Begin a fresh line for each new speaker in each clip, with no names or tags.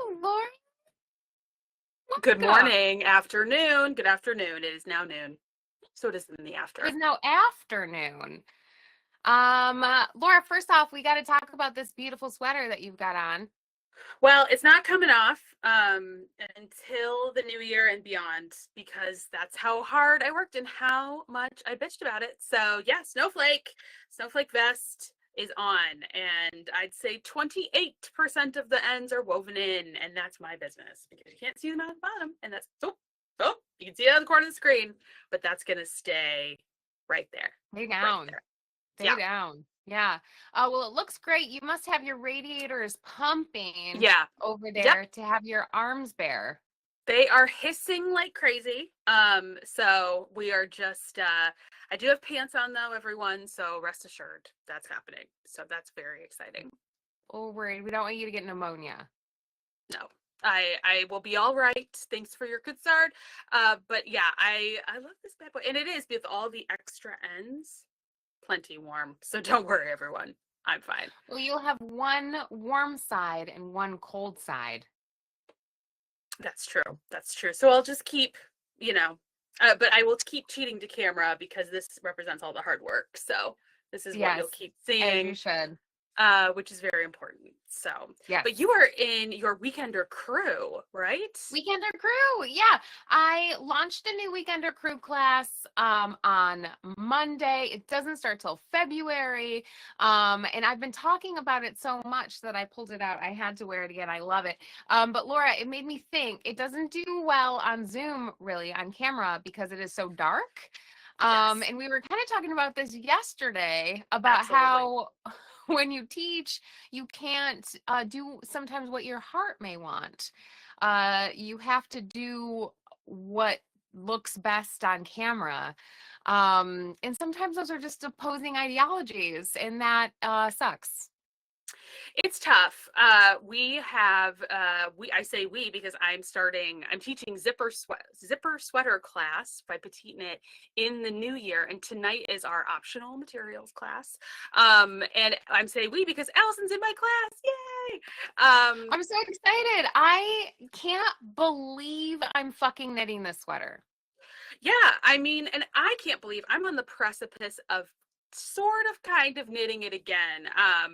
Laura,
Good
welcome.
morning, afternoon. Good afternoon. It is now noon. So it is in the
It is
after.
now afternoon. Laura, first off, we got to talk about this beautiful sweater that you've got on.
Well, it's not coming off until the new year and beyond because that's how hard I worked and how much I bitched about it. So yeah, snowflake vest is on, and I'd say 28% of the ends are woven in, and that's my business because you can't see them at the bottom, and that's you can see it on the corner of the screen, but that's gonna stay right there,
Stay
right
down.
there.
Stay
Yeah,
down. Yeah. Well, it looks great. You must have your radiators pumping
yeah,
over
yep.
there to have your arms bare.
They are hissing like crazy. So we are just I do have pants on though, everyone, so rest assured that's happening. So that's very exciting.
Oh, worried. We don't want you to get pneumonia.
No. I will be all right. Thanks for your concern. But yeah, I love this bad boy. And it is with all the extra ends, plenty warm. So don't worry, everyone. I'm fine.
Well, you'll have one warm side and one cold side.
That's true. That's true. So I'll just keep, you know, but I will keep cheating to camera because this represents all the hard work. So this is what
Yes,
you'll keep
as you
seeing,
should.
which is very important. So,
Yes.
but you are in your weekender crew, right?
Weekender Crew. Yeah. I launched a new Weekender Crew class on Monday. It doesn't start till February. And I've been talking about it so much that I pulled it out. I had to wear it again. I love it. But Laura, it made me think it doesn't do well on Zoom, really, on camera because it is so dark.
Yes,
And we were kind of talking about this yesterday about
absolutely.
how when you teach, you can't do sometimes what your heart may want. You have to do what looks best on camera. And sometimes those are just opposing ideologies, and that sucks.
It's tough. We have I say we because I'm teaching zipper sweater class by Petite Knit in the new year, and tonight is our optional materials class. And I'm saying we because Allison's in my class. Yay!
I'm so excited. I can't believe I'm fucking knitting this sweater.
Yeah, I mean, and I can't believe I'm on the precipice of sort of kind of knitting it again,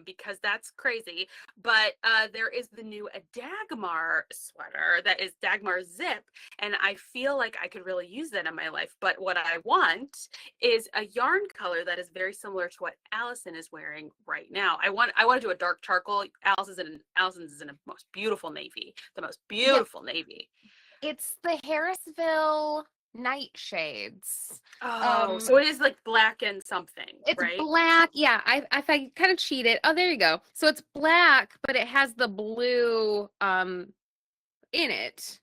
because that's crazy. But there is the new Dagmar sweater that is Dagmar zip, and I feel like I could really use that in my life. But what I want is a yarn color that is very similar to what Allyson is wearing right now. I want to do a dark charcoal. Allison's is in a most beautiful navy, the most
Yeah,
beautiful navy.
it's the Harrisville nightshades.
Oh,
Um,
so it is like black and something,
It's
right?
black. Yeah, I kind of cheated. Oh, there you go. So it's black, but it has the blue in it.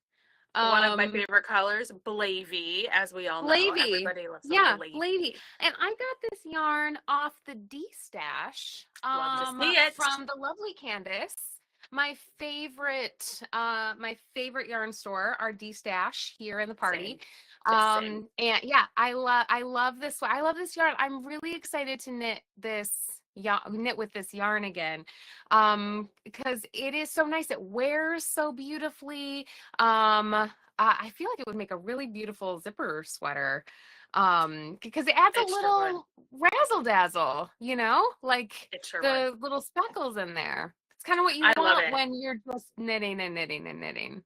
One of my
Um
favorite colors, Blavy, as we all know.
Blavey.
Everybody loves a
Yeah, Blavey.
Blavy.
And I got this yarn off the D stash
Love to see it.
from the lovely Candace. My favorite yarn store, our D stash here in the party.
Same. Yes, same.
And yeah, I love this one. I love this yarn. I'm really excited to knit with this yarn again. Because it is so nice. It wears so beautifully. I feel like it would make a really beautiful zipper sweater. Because it adds a
It sure would.
little razzle dazzle, like
It sure would.
the little speckles in there. It's kind of what you
I love
want
it.
when you're just knitting and knitting and knitting.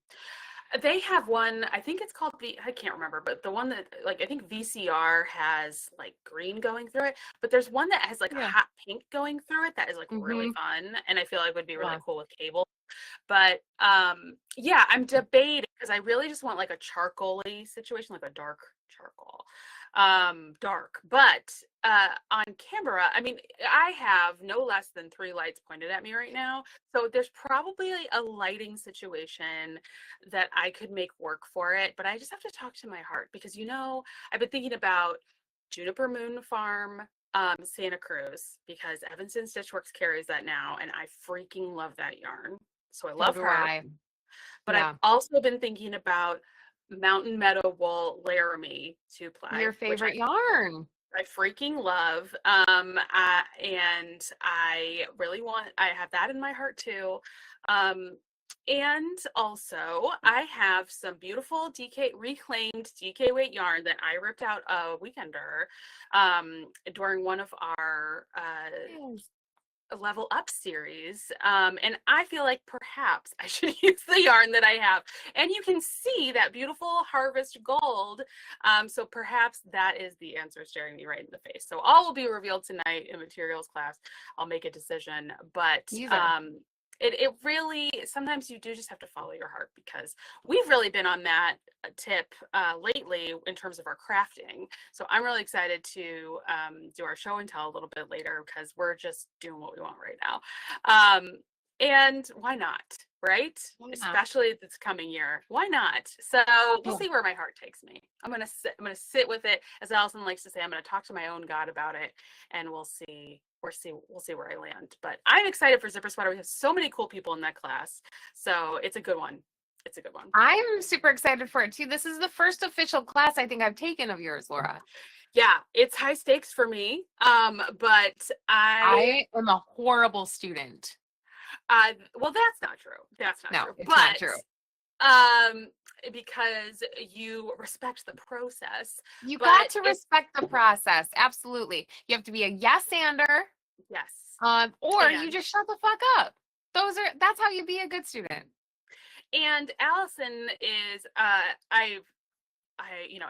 They have one, I think it's called I can't remember, but the one that, like, I think VCR has like green going through it, but there's one that has like a
Yeah.
hot pink going through it that is like really
Mm-hmm.
fun and I feel like would be really
Yeah.
cool with cable. But yeah, I'm debating because I really just want like a charcoaly situation, like a dark charcoal. Dark. But on camera, I mean, I have no less than three lights pointed at me right now. So there's probably a lighting situation that I could make work for it, but I just have to talk to my heart because I've been thinking about Juniper Moon Farm, Santa Cruz, because Evanston Stitchworks carries that now, and I freaking love that yarn. So I
So
love
do
her.
I.
But I've
Yeah.
also been thinking about Mountain Meadow Wool Laramie two ply,
Your
which
favorite yarn.
I freaking love. And I really I have that in my heart too. And also, I have some beautiful reclaimed DK weight yarn that I ripped out a weekender during one of our
Yes.
level up series. And I feel like perhaps I should use the yarn that I have. And you can see that beautiful harvest gold. So perhaps that is the answer staring me right in the face. So all will be revealed tonight in materials class. I'll make a decision. But
Teaser.
it really, sometimes you do just have to follow your heart, because we've really been on that tip lately in terms of our crafting. So I'm really excited to do our show and tell a little bit later, because we're just doing what we want right now. And why not, right?
Why not?
Especially this coming year. Why not? So we'll
Yeah.
see where my heart takes me. I'm gonna sit with it. As Allyson likes to say, I'm gonna talk to my own God about it, and we'll see. We'll see where I land. But I'm excited for Zipper Sweater. We have so many cool people in that class. So it's a good one. It's a good one.
I'm super excited for it too. This is the first official class I think I've taken of yours, Laura.
Yeah, it's high stakes for me. But
I am a horrible student.
well, that's not true. That's not
No,
true.
it's not true.
But because you respect the process.
You got
But
to
it's,
respect the process. Absolutely. You have to be a yes-ander,
yes.
or you
And
just shut the fuck up. That's how you be a good student.
and Allyson is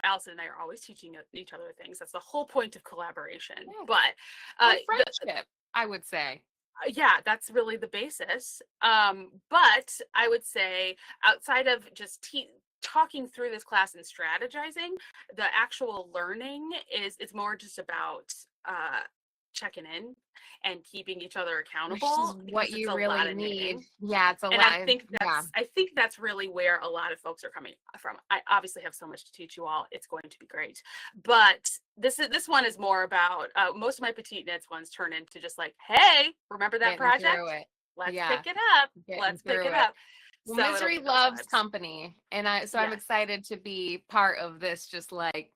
Allyson and I are always teaching each other things. That's the whole point of collaboration.
Yeah.
But
Or friendship, I would say.
yeah, that's really the basis. But I would say, outside of just talking through this class and strategizing, the actual learning is more just about checking in and keeping each other
Which is
accountable,
what
because it's
you
a lot
really
of
need.
knitting.
Yeah, it's a
And
lot. Yeah.
I think that's really where a lot of folks are coming from. I obviously have so much to teach you all. It's going to be great. But this one is more about most of my petite knits ones turn into just like, hey, remember that
Getting
project?
through it.
Let's
Yeah,
pick it up.
getting
Let's pick
through
it
it.
up.
Well,
So it'll
misery
be those
loves
vibes.
company, and I'm
Yes.
excited to be part of this. Just like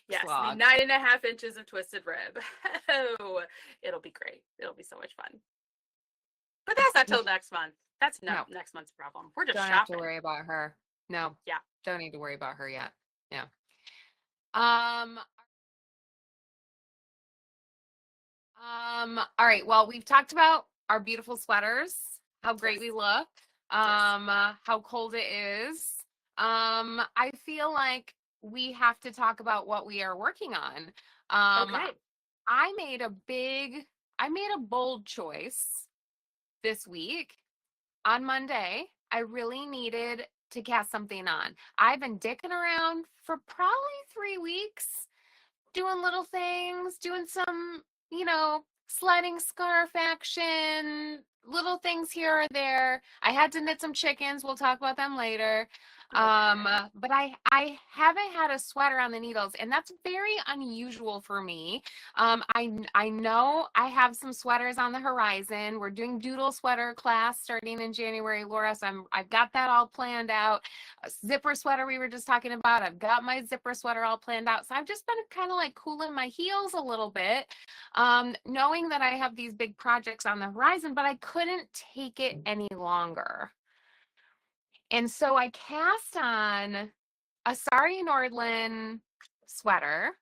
Yes, the
slog.
9.5 inches of twisted rib. Oh, it'll be great. It'll be so much fun. But that's not till next month. That's not
No,
next month's problem. We're just
don't have to
shopping.
worry about her. No,
Yeah.
don't need to worry about her yet. Yeah. Um. All right. Well, we've talked about our beautiful sweaters, how great
Yes.
we look,
Yes.
how cold it is. I feel like we have to talk about what we are working on.
Okay.
I made a bold choice this week. On Monday, I really needed to cast something on. I've been dicking around for probably 3 weeks, doing little things, doing some, sledding scarf action, little things here or there. I had to knit some chickens. We'll talk about them later.
Okay.
But I haven't had a sweater on the needles, and that's very unusual for me. I know I have some sweaters on the horizon. We're doing doodle sweater class starting in January, Laura. So I've got that all planned out. A zipper sweater we were just talking about. I've got my zipper sweater all planned out. So I've just been kind of like cooling my heels a little bit, knowing that I have these big projects on the horizon, but I couldn't take it any longer. And so I cast on a Sari Nordlin sweater.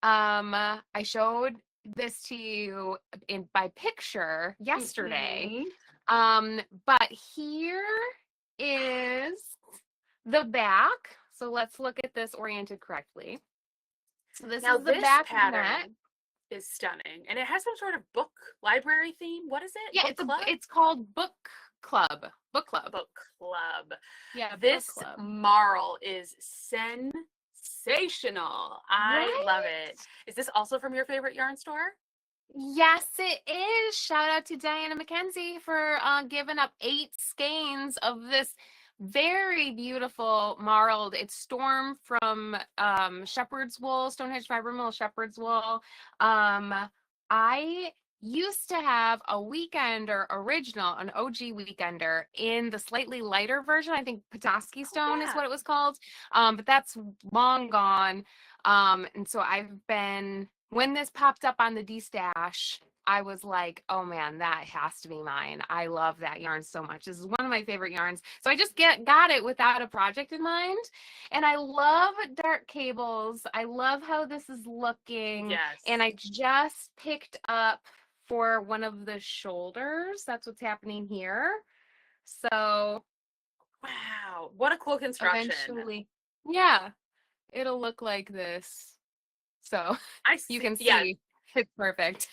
I showed this to you by picture yesterday.
Mm-hmm.
But here is the back. So let's look at this oriented correctly. So this
Now
is the
this
back
pattern is stunning, and it has some sort of book library theme. What is it?
Yeah,
Book club?
it's called Book Club. Book Club.
Book club.
Yeah,
This
Book Club.
marl is sensational. I
Right?
love it. Is this also from your favorite yarn store?
Yes, it is. Shout out to Diana McKenzie for giving up 8 skeins of this very beautiful marled. It's Storm from Shepherd's Wool, Stonehenge Fiber Mill Shepherd's Wool. I used to have a Weekender original, an OG Weekender in the slightly lighter version. I think Petoskey Stone is
Yeah.
what it was called. But that's long gone. And so I've been, when this popped up on the D-Stash, I was like, oh man, that has to be mine. I love that yarn so much. This is one of my favorite yarns. So I just got it without a project in mind. And I love dark cables. I love how this is looking. And
Yes.
I just picked up for one of the shoulders. That's what's happening here. So
Wow. What a cool construction.
eventually, yeah, it'll look like this. So
I
you
see.
can
Yeah.
see it's perfect.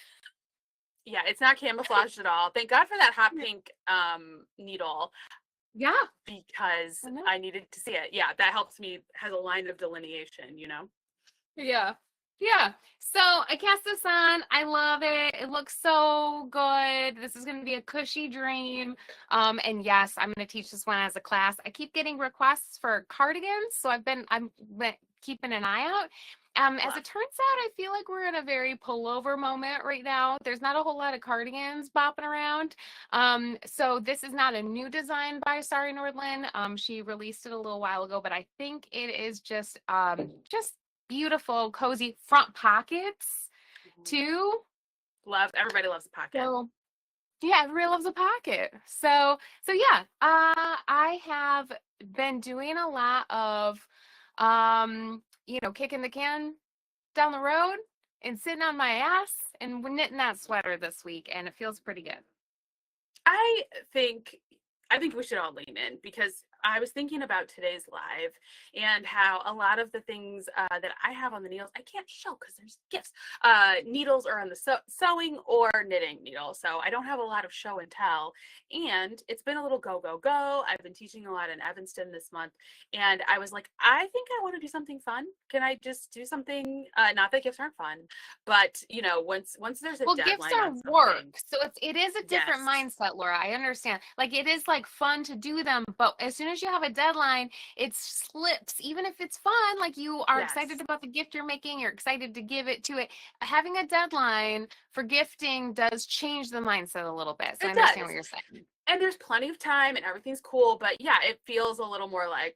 Yeah. It's not camouflaged at all. Thank God for that hot
Yeah.
pink needle
Yeah,
because
I know.
I needed to see it. Yeah. That helps me, has a line of delineation, you know?
Yeah. Yeah. So I cast this on. I love it. It looks so good. This is going to be a cushy dream. And yes, I'm going to teach this one as a class. I keep getting requests for cardigans, so I'm keeping an eye out. As
Love.
it turns out, I feel like we're in a very pullover moment right now. There's not a whole lot of cardigans bopping around. So this is not a new design by Sari Nordlund. She released it a little while ago, but I think it is just beautiful, cozy front pockets
Mhm.
too.
Love. Everybody loves a pocket.
So yeah, everybody loves a pocket. So yeah, I have been doing a lot of, kicking the can down the road and sitting on my ass and knitting that sweater this week, and it feels pretty good.
I think I think we should all lean in because I was thinking about today's live and how a lot of the things that I have on the needles I can't show because there's gifts. Needles are on the sewing or knitting needle, so I don't have a lot of show and tell. And it's been a little go go go. I've been teaching a lot in Evanston this month, and I was like, I think I want to do something fun. Can I just do something? Not that gifts aren't fun, but once there's a
Well, gifts
deadline
are
on
work,
something,
so it is a different
yes.
mindset, Laura. I understand. Like it is like fun to do them, but as soon as you have a deadline, it slips. Even if it's fun, like you are excited
Yes,
about the gift you're making, you're excited to give it to it. Having a deadline for gifting does change the mindset a little bit. So I
it
understand what
does.
you're saying.
And there's plenty of time and everything's cool, but yeah, it feels a little more like,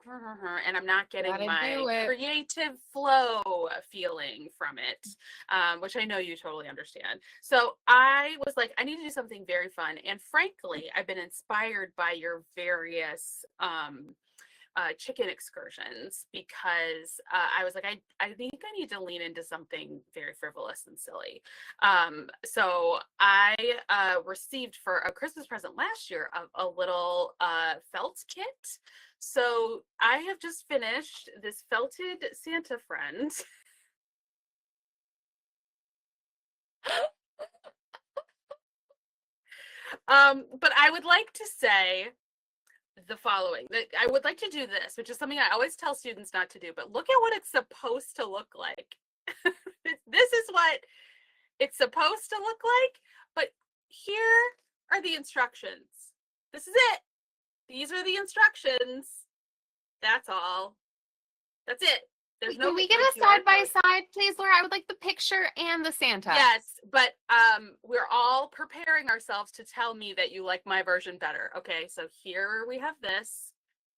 and I'm not getting
Gotta
my
do it.
creative flow feeling from it, which I know you totally understand. So I was like, I need to do something very fun. And frankly, I've been inspired by your various chicken excursions because I was like, I think I need to lean into something very frivolous and silly. So I received for a Christmas present last year a little felt kit. So I have just finished this felted Santa friend. But I would like to say the following. I would like to do this, which is something I always tell students not to do, but look at what it's supposed to look like. This is what it's supposed to look like, but here are the instructions. This is it. These are the instructions. That's all. That's it. There's
Can
no
we get
like
a
QR
side by
code.
side, please, Laura? I would like the picture and the Santa.
Yes, but we're all preparing ourselves to tell me that you like my version better. Okay, so here we have this,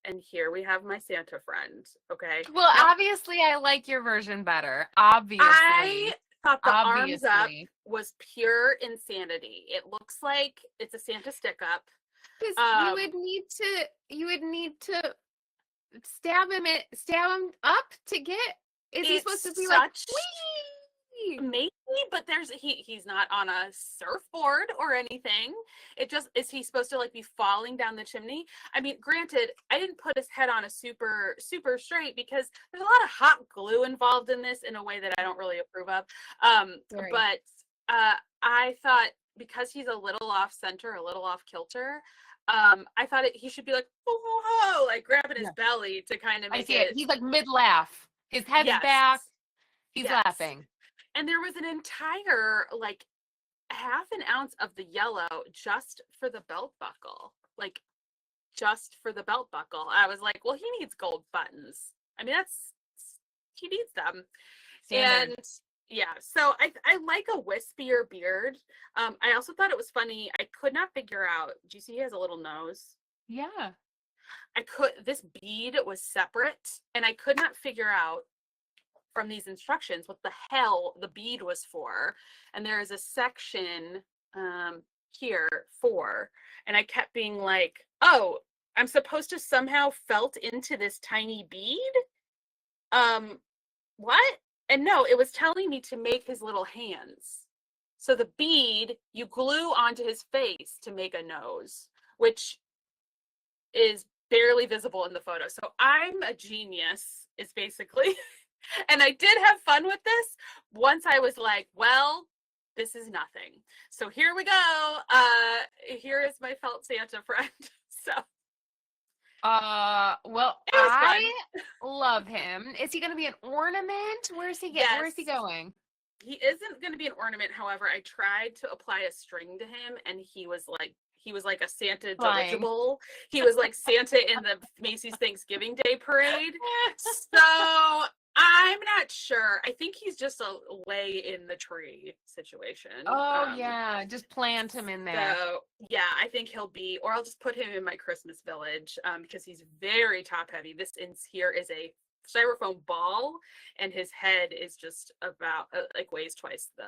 and here we have my Santa friend. Okay,
Well,
now
obviously, I like your version better.
I
Obviously.
thought the arms up
Obviously.
was pure insanity. It looks like it's a Santa stick up.
Because
Um,
you would need to stab him up to get. Is he supposed to
it's
be like
such
wee?
maybe, but he's not on a surfboard or anything. It just is he supposed to like be falling down the chimney? I mean, granted, I didn't put his head on a super straight because there's a lot of hot glue involved in this in a way that I don't really approve of.
Sorry.
But I thought because he's a little off center, a little off kilter, I thought he should be like, oh, like grabbing his
Yeah.
belly to kind of
I
make
see it.
it.
He's like mid laugh. His head's
Yes,
back. He's
yes.
laughing.
And there was an entire like half an ounce of the yellow just for the belt buckle, like just for the belt buckle. I was like, well, he needs gold buttons. I mean, he needs them.
Standard.
And yeah, so I like a wispier beard. I also thought it was funny. I could not figure out. Do you see he has a little nose?
Yeah.
This bead was separate, and I could not figure out from these instructions what the hell the bead was for. And there is a section here for, and I kept being like, oh, I'm supposed to somehow felt into this tiny bead. Um, what? And no, it was telling me to make his little hands. So the bead you glue onto his face to make a nose, which is barely visible in the photo. So I'm a genius, is basically. And I did have fun with this once I was like, well, this is nothing. So here we go. Here is my felt Santa friend. So
well,
it was
I
fun.
love him. Is he going to be an ornament? Where's he get?
Yes.
Where's he going?
He isn't going to be an ornament. However, I tried to apply a string to him, and he was like a Santa
Flying.
dirigible. He was like Santa in the Macy's Thanksgiving Day parade. So I'm not sure. I think he's just a lay in the tree situation.
Oh yeah, just plant him in there.
So yeah, I think he'll be, or I'll just put him in my Christmas village because he's very top heavy. This here is a styrofoam ball, and his head is just about like weighs twice the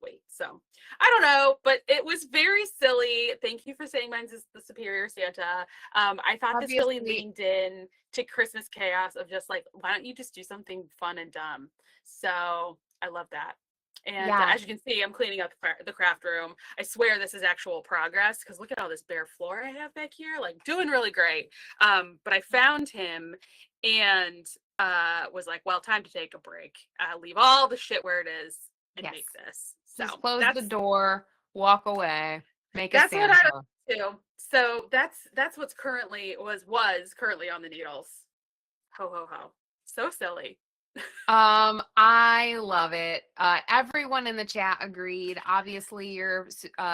weight. So I don't know, but it was very silly. Thank you for saying mine's is the superior Santa. I thought this really
Obviously,
leaned in to Christmas chaos of just like, why don't you just do something fun and dumb? So I love that. And
yeah.
as you can see, I'm cleaning up the craft room. I swear this is actual progress because look at all this bare floor I have back here. Like doing really great. But I found him and was like, well, time to take a break. Leave all the shit where it is and
Yes.
make this. So
Just close the door, walk away, make a
that's what I
Santa.
do. So that's what's was currently on the needles. Ho ho ho. So silly.
I love it. Everyone in the chat agreed. Obviously, your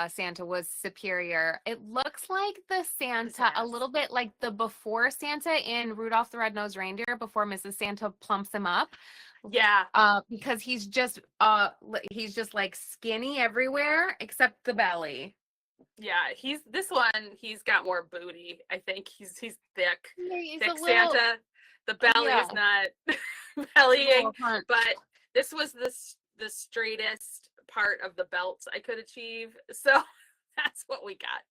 Santa was superior. It looks like the Santa, a little bit like the before Santa in Rudolph the Red-Nosed Reindeer before Mrs. Santa plumps him up.
Yeah.
Because he's just like skinny everywhere except the belly.
Yeah, he's got more booty. I think he's thick.
He's
Thick
a little,
Santa. The belly
yeah,
is not
a
bellying,
little hunch.
but this was the straightest part of the belt I could achieve. So that's what we got.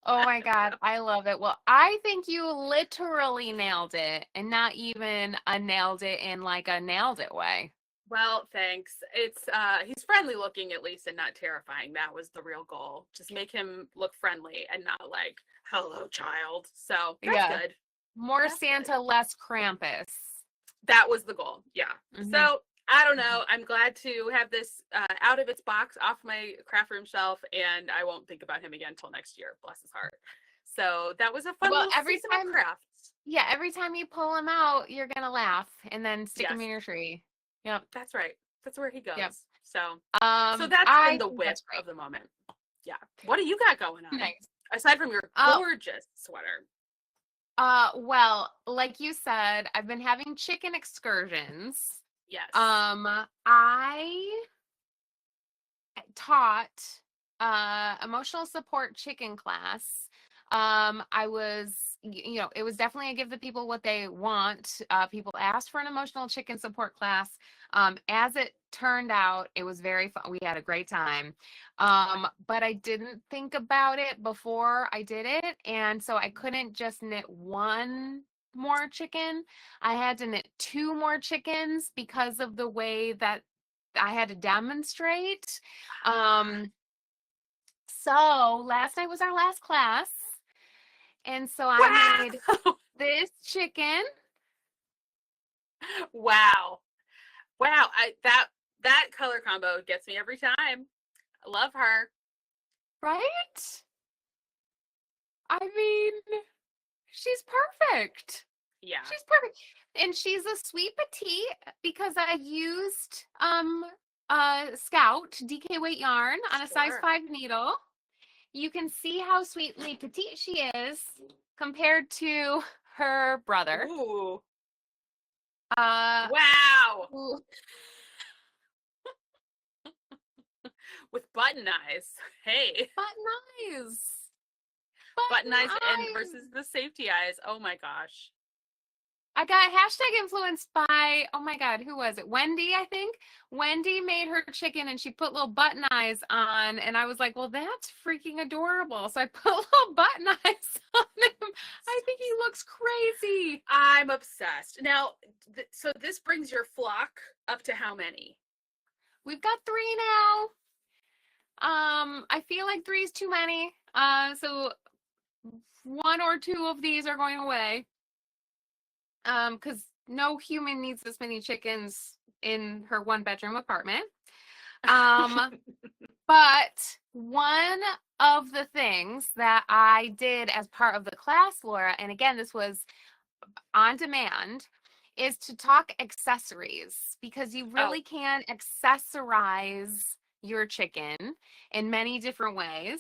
Oh my God, I love it. Well, I think you literally nailed it, and not even a nailed it in like a nailed it way.
Well, thanks. It's he's friendly looking at least and not terrifying. That was the real goal. Just make him look friendly and not like, hello, child. So that's
Yeah.
good.
More
That's
Santa,
good.
less Krampus.
That was the goal. Yeah.
Hmm.
So I don't know. I'm glad to have this out of its box off my craft room shelf, and I won't think about him again until next year. Bless his heart. So that was a fun
Well,
little season of crafts.
yeah, every time you pull him out, you're gonna laugh and then stick him
Yes,
in your tree. Yep.
that's right. That's where he
Yep.
goes. So that's been
I
the
think
whip
that's great.
of the moment. Yeah. What do you got going on
Nice.
aside from your
Uh,
gorgeous sweater?
well, like you said, I've been having chicken excursions.
Yes.
I taught emotional support chicken class. I was, it was definitely a give the people what they want. People asked for an emotional chicken support class. As it turned out, it was very fun. We had a great time. But I didn't think about it before I did it. And so I couldn't just knit one more chicken. I had to knit two more chickens because of the way that I had to demonstrate. Um, so last night was our last class. And so I made
Wow.
this chicken.
Wow. Wow. That color combo gets me every time. I love her.
Right? I mean, she's perfect.
Yeah.
She's perfect. And she's a sweet petite because I used Scout DK weight yarn on a size
Sure.
5 needle. You can see how sweetly petite she is compared to her brother.
Ooh.
Uh
Wow.
who-
With button eyes. Hey.
button eyes.
Button eyes and
Eyes.
versus the safety eyes. Oh my gosh.
I got hashtag influenced by, oh my God, who was it? Wendy, I think. Wendy made her chicken and she put little button eyes on. And I was like, well, that's freaking adorable. So I put little button eyes on him. I think he looks crazy.
I'm obsessed. Now, so this brings your flock up to how many?
We've got 3 now. I feel like 3 is too many. So 1 or 2 of these are going away. Because no human needs this many chickens in her 1-bedroom apartment. But one of the things that I did as part of the class, Laura, and again, this was on demand, is to talk accessories, because you really can accessorize your chicken in many different ways.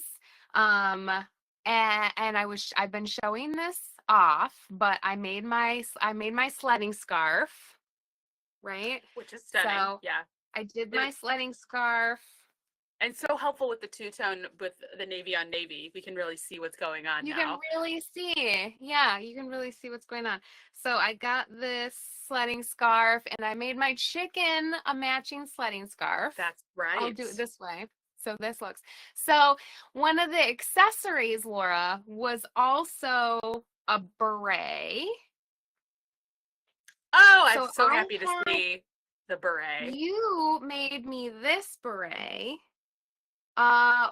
And I've been showing this off, but I made my sledding scarf, right?
Which is stunning.
So
yeah.
I did my sledding scarf.
And so helpful with the two-tone, with the navy on navy. We can really see what's going on
You
now.
can really see. Yeah, you can really see what's going on. So I got this sledding scarf and I made my chicken a matching sledding scarf.
That's right.
I'll do it this way. So this looks. So one of the accessories, Laura, was also a beret.
Oh, I'm so happy to see the beret.
You made me this beret,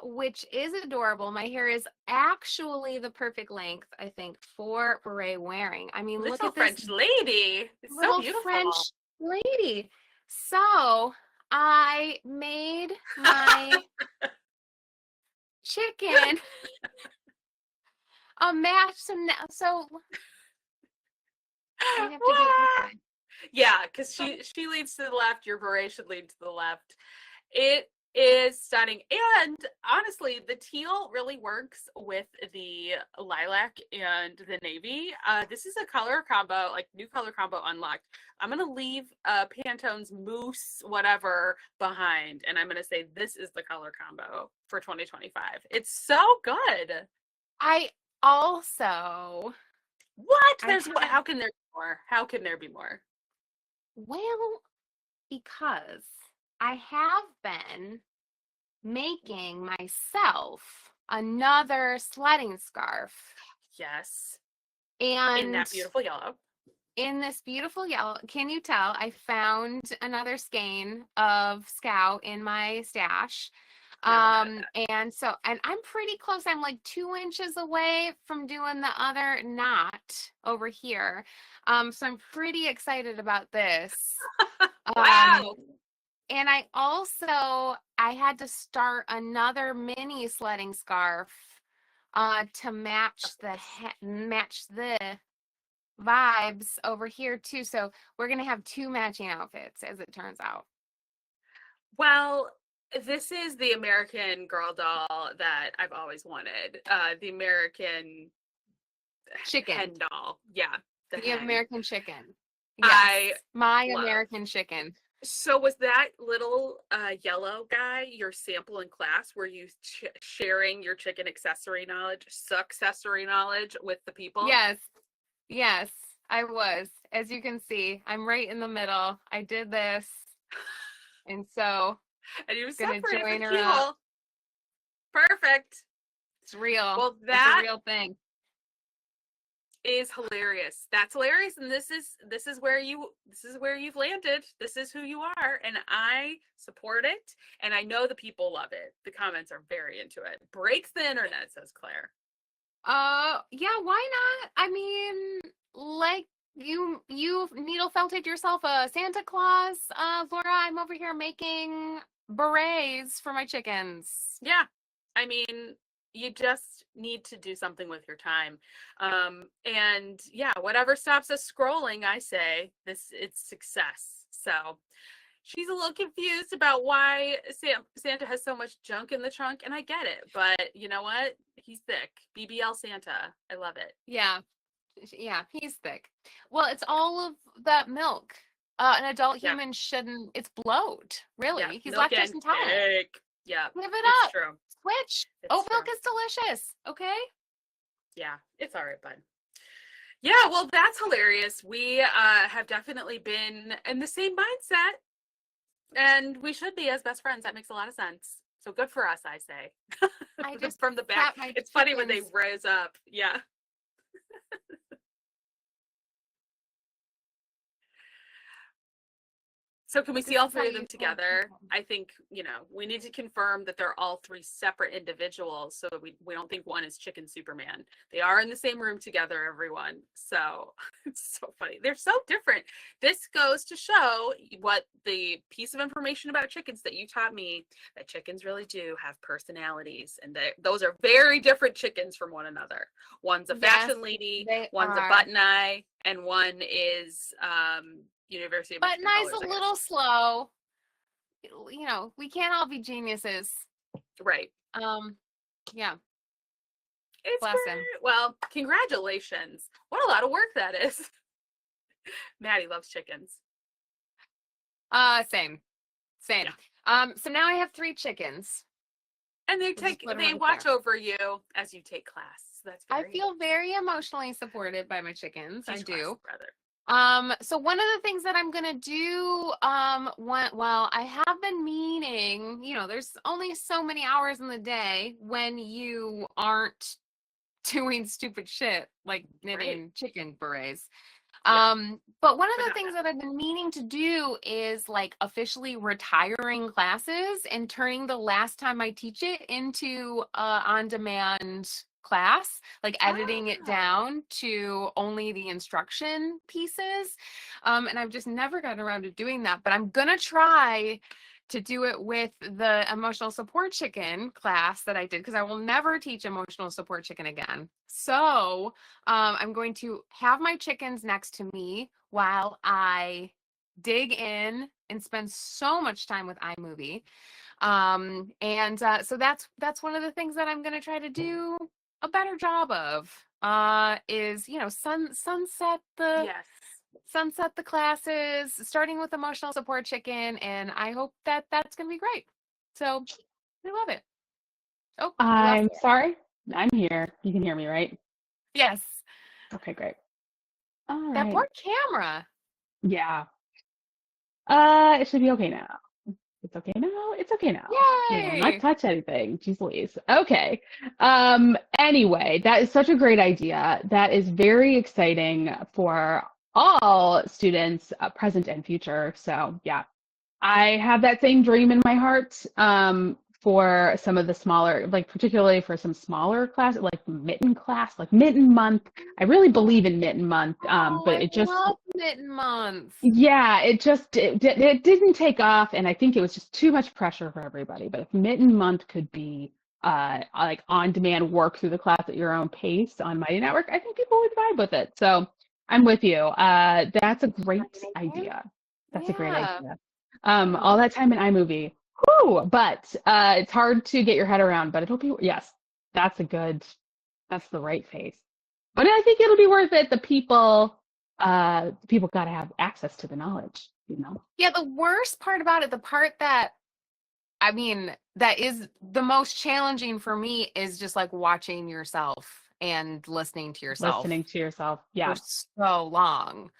which is adorable. My hair is actually the perfect length, I think, for beret wearing. I mean,
little
look at
French
this
lady. It's so beautiful.
French lady. So I made my chicken a match. So I have to do it this way.
Yeah, because she leads to the left, your beret should lead to the left. It is stunning. And honestly, the teal really works with the lilac and the navy. This is a color combo, like new color combo unlocked. I'm going to leave Pantone's mousse whatever behind, and I'm going to say this is the color combo for 2025. It's so good.
I also...
What? How can there be more? How can there be more?
Well, because I have been making myself another sledding scarf.
Yes.
And
in that beautiful yellow.
In this beautiful yellow. Can you tell? I found another skein of Scout in my stash. And I'm pretty close. I'm like 2 inches away from doing the other knot over here. So I'm pretty excited about this.
Wow.
And I had to start another mini sledding scarf to match the vibes over here too. So we're gonna have 2 matching outfits, as it turns out.
Well, this is the American Girl doll that I've always wanted. The American
chicken
hen doll. Yeah.
The American chicken. Yes, my American chicken.
So was that little yellow guy your sample in class? Were you sharing your chicken accessory knowledge with the people?
Yes, I was. As you can see, I'm right in the middle. I did this. And so
and you
gonna join her up.
Perfect.
It's real.
Well, that's
a real thing.
Is hilarious. That's hilarious, and this is where you've landed. This is who you are, and I support it, and I know the people love it. The comments are very into it. Breaks the internet, says Claire.
Yeah, why not? I mean, like you needle felted yourself a Santa Claus, Laura. I'm over here making berets for my chickens.
Yeah, I mean, you just need to do something with your time. And yeah, whatever stops us scrolling, I say it's success. So she's a little confused about why Santa has so much junk in the trunk, and I get it, but you know what? He's thick. BBL Santa. I love it.
Yeah, he's thick. Well, it's all of that milk. An adult human shouldn't. It's bloat, really.
Yeah,
he's lactose intolerant.
Yeah,
give it up.
True.
Switch. Oat milk is delicious. Okay.
Yeah, it's all right, bud. Yeah, well, that's hilarious. We have definitely been in the same mindset, and we should be as best friends. That makes a lot of sense. So good for us, I say.
I just
From the back.
sat my
It's funny when they
chickens.
rise up. Yeah. So can we see
This
all
is how
three of
you
them
hold
together?
people.
I think, we need to confirm that they're all three separate individuals so that we don't think one is Chicken Superman. They are in the same room together, everyone. So it's so funny. They're so different. This goes to show what the piece of information about chickens that you taught me, that chickens really do have personalities, and those are very different chickens from one another. One's a
Yes,
fashion lady,
they
one's a
are.
button eye, and one is University of
But
Michigan
Nye's
colors,
a
I guess.
little slow. We can't all be geniuses.
Right.
Um, yeah,
It's
bless him.
very well, congratulations. What a lot of work that is. Maddie loves chickens.
Same, same.
Yeah.
So now I have 3 chickens.
And
We'll just put them
they
right
watch
there.
over you as you take class. So that's
I
very
feel very emotionally supported by my chickens. I
teach class,
do.
brother.
So one of the things that I'm gonna do, I have been meaning, there's only so many hours in the day when you aren't doing stupid shit like
Right.
knitting chicken berets.
Yeah.
But one of the
Banana.
things that I've been meaning to do is like officially retiring classes and turning the last time I teach it into a on-demand class, like editing it
Ah.
down to only the instruction pieces. And I've just never gotten around to doing that, but I'm gonna try to do it with the emotional support chicken class that I did because I will never teach emotional support chicken again. So I'm going to have my chickens next to me while I dig in and spend so much time with iMovie. And so that's one of the things that I'm going to try to do a better job of. Is
Yes.
sunset the classes, starting with emotional support chicken, and I hope that that's going to be great. So I love it. Oh, we lost
I'm
it.
sorry. I'm here. You can hear me, right?
Yes,
Okay, great. All
that
right.
poor camera.
Yeah. It should be okay now. It's okay now. It's okay now. We will not
Yay!
touch anything. Jeez Louise. Okay. Anyway, that is such a great idea. That is very exciting for all students, present and future. So yeah, I have that same dream in my heart for some of the smaller, like particularly for some smaller class, like mitten class, like mitten month. I really believe in mitten month,
Oh,
but
I
it just,
love mitten month.
yeah, it didn't take off, and I think it was just too much pressure for everybody. But if mitten month could be like on demand work through the class at your own pace on Mighty Network, I think people would vibe with it. So I'm with you. That's a great
Amazing.
idea. That's a great
Yeah.
idea.
Hmm.
All that time in iMovie. Whew, but it's hard to get your head around, but it'll be, yes, that's a good, that's the right pace. But I think it'll be worth it. The people got to have access to the knowledge, you know?
Yeah, the worst part about it, the part that that is the most challenging for me is just like watching yourself and listening to
Listening
yourself
to yourself.
for
Yeah.
so long.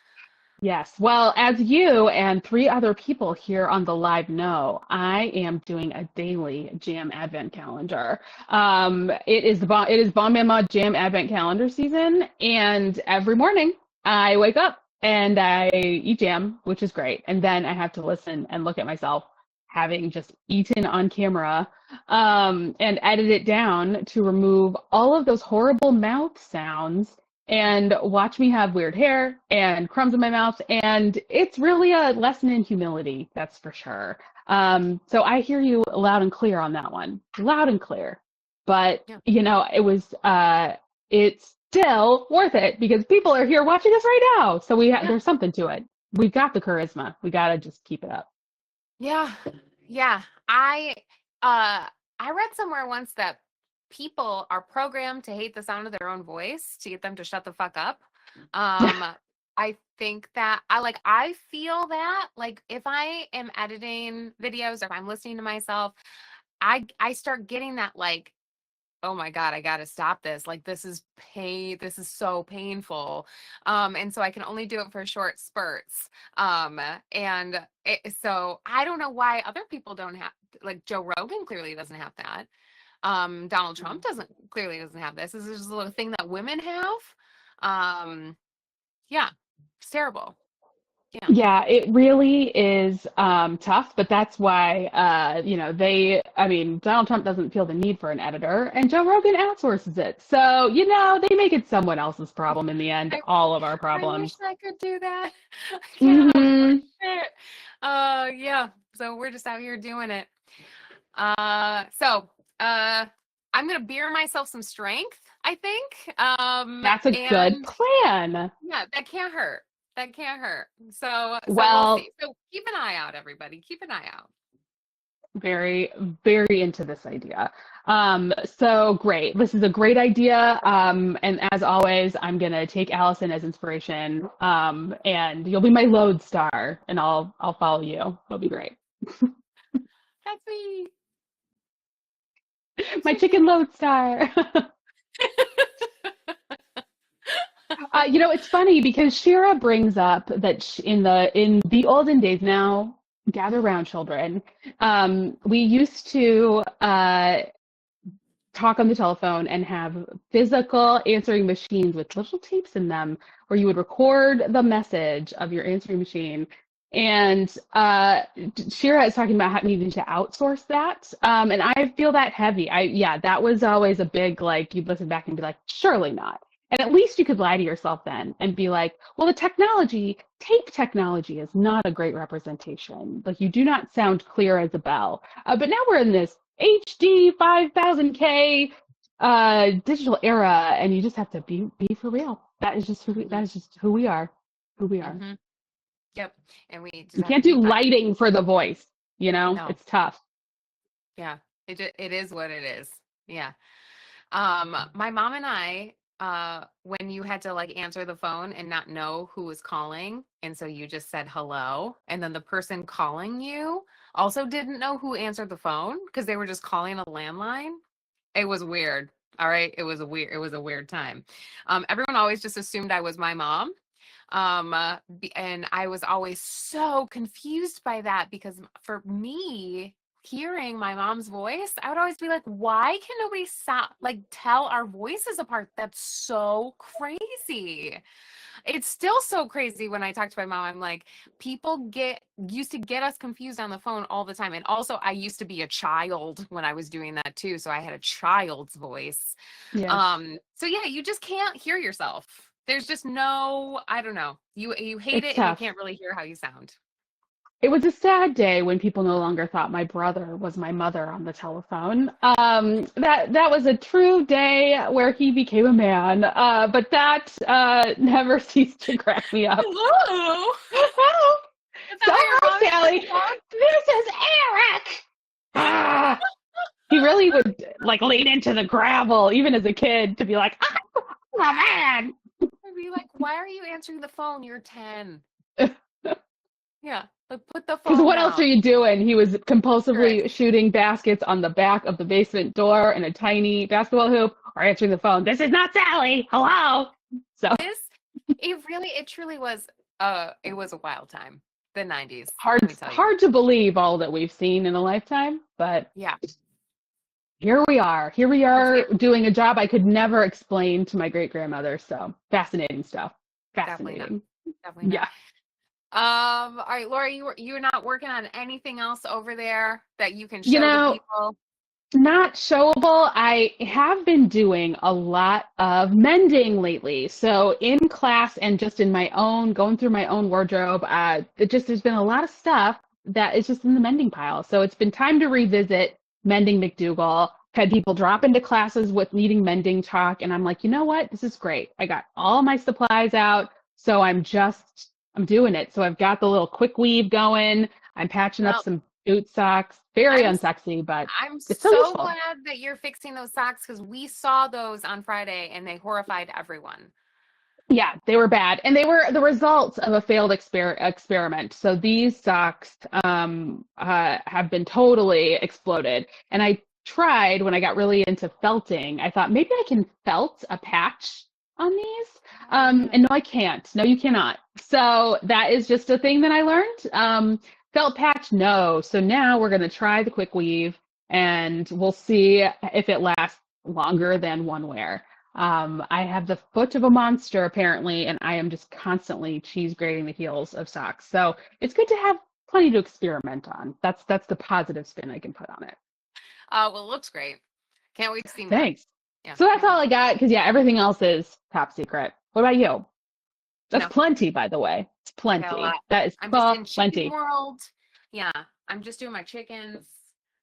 Yes. Well, as you and 3 other people here on the live know, I am doing a daily Jam Advent calendar. It is Bomb Mama Jam Advent calendar season, and every morning I wake up and I eat jam, which is great, and then I have to listen and look at myself having just eaten on camera, and edit it down to remove all of those horrible mouth sounds and watch me have weird hair and crumbs in my mouth. And it's really a lesson in humility, that's for sure. So I hear you loud and clear on that one, loud and clear. But
Yeah.
it's still worth it because people are here watching us right now. So
Yeah.
there's something to it. We've got the charisma. We gotta just keep it up.
Yeah. Yeah. I read somewhere once that people are programmed to hate the sound of their own voice to get them to shut the fuck up. Um, I think that I feel that like if I am editing videos or if I'm listening to myself, I start getting that like oh my God, I gotta stop this. Like this is pain. This is so painful. And so I can only do it for short spurts. So I don't know why other people don't have, like Joe Rogan clearly doesn't have that. Donald Trump clearly doesn't have this. This is just a little thing that women have. Yeah, it's terrible. Yeah.
Yeah, it really is tough, but that's why I mean, Donald Trump doesn't feel the need for an editor, and Joe Rogan outsources it. So, they make it someone else's problem in the end,
I,
all of our
I wish
problems.
I could do that. I can't
Hmm.
afford it. Yeah. So we're just out here doing it. So I'm gonna beer myself some strength, I think.
That's a good
And
plan.
yeah, that can't hurt. That can't hurt. So we'll
Well,
see. So keep an eye out, everybody. Keep an eye out.
very, very into this idea. So great. This is a great idea. And as always, I'm gonna take Allyson as inspiration. And you'll be my lodestar, and I'll follow you. It'll be great.
That's me. My
My
chicken.
chicken lodestar. It's funny because Shira brings up that in the olden days now, gather around children. We used to talk on the telephone and have physical answering machines with little tapes in them where you would record the message of your answering machine. And Shira is talking about needing to outsource that. And I feel that heavy. Yeah, that was always a big, like, you'd listen back and be like, surely not. And at least you could lie to yourself then and be like, well, tape technology is not a great representation. Like, you do not sound clear as a bell. But now we're in this HD 5000K digital era, and you just have to be for real. That is just that is just who we are. Who we are.
Mm-hmm. Yep. And we just
You
have to
can't
be
do
fine.
lighting for the voice,
No.
It's tough.
Yeah. It is what it is. Yeah. My mom and I, when you had to like answer the phone and not know who was calling, and so you just said hello, and then the person calling you also didn't know who answered the phone because they were just calling a landline. It was weird. All right. It was a weird time. Everyone always just assumed I was my mom. And I was always so confused by that because for me, hearing my mom's voice, I would always be like, why can nobody tell our voices apart? That's so crazy. It's still so crazy when I talk to my mom. I'm like, people used to get us confused on the phone all the time. And also I used to be a child when I was doing that too. So I had a child's voice.
Yeah.
So yeah, you just can't hear yourself. There's just no, I don't know. You hate
It's
it and you
tough.
can't really hear how you sound.
It was a sad day when people no longer thought my brother was my mother on the telephone. That was a true day where he became a man. But that never ceased to crack me up.
Hello.
Oh,
Is
so
that what your
hi,
mom
Sally.
used to talk?
This is Eric. Ah. He really would like lean into the gravel, even as a kid, to be like, I'm a man.
I'd be like, why are you answering the phone? You're 10. Yeah, like put the
Because
phone
what else
down.
are you doing? He was
Correct.
compulsively shooting baskets on the back of the basement door and a tiny basketball hoop, or answering the phone. This is not Sally. Hello. So
This, it truly was, it was a wild time. The 90s, let
hard,
me tell you.
hard to believe all that we've seen in a lifetime, but
Yeah,
here we are. Here we
it's
are doing a job I could never explain to my great grandmother. So fascinating stuff.
definitely not.
Fascinating.
Definitely not.
Yeah.
All right, Laura, you're not working on anything else over there that you can
You
show the
know,
people?
Not showable. I have been doing a lot of mending lately. So in class and just in my own, going through my own wardrobe, there's been a lot of stuff that is just in the mending pile. So it's been time to revisit Mending McDougal. Had people drop into classes with needing mending talk, and I'm like, you know what? This is great. I got all my supplies out, so I'm doing it. So I've got the little quick weave going. I'm patching up
Well,
some boot socks. Very
I'm
unsexy, but
I'm
it's so
so
useful.
glad that you're fixing those socks because we saw those on Friday and they horrified everyone.
Yeah, they were bad, and they were the results of a failed experiment. So these socks have been totally exploded, and I tried when I got really into felting, I thought maybe I can felt a patch on these. And no, I can't. No, you cannot. So that is just a thing that I learned. Felt patch, no. So now we're going to try the quick weave and we'll see if it lasts longer than one wear. I have the foot of a monster apparently, and I am just constantly cheese grating the heels of socks. So it's good to have plenty to experiment on. That's the positive spin I can put on it.
Well, it looks great. Can't wait to see more.
Thanks.
Yeah.
So that's all I got, because yeah, everything else is top secret. What about you? That's
No.
plenty, by the way. It's
I got a
plenty.
lot.
That is
I'm just in chicken
plenty.
world. Yeah, I'm just doing my chickens.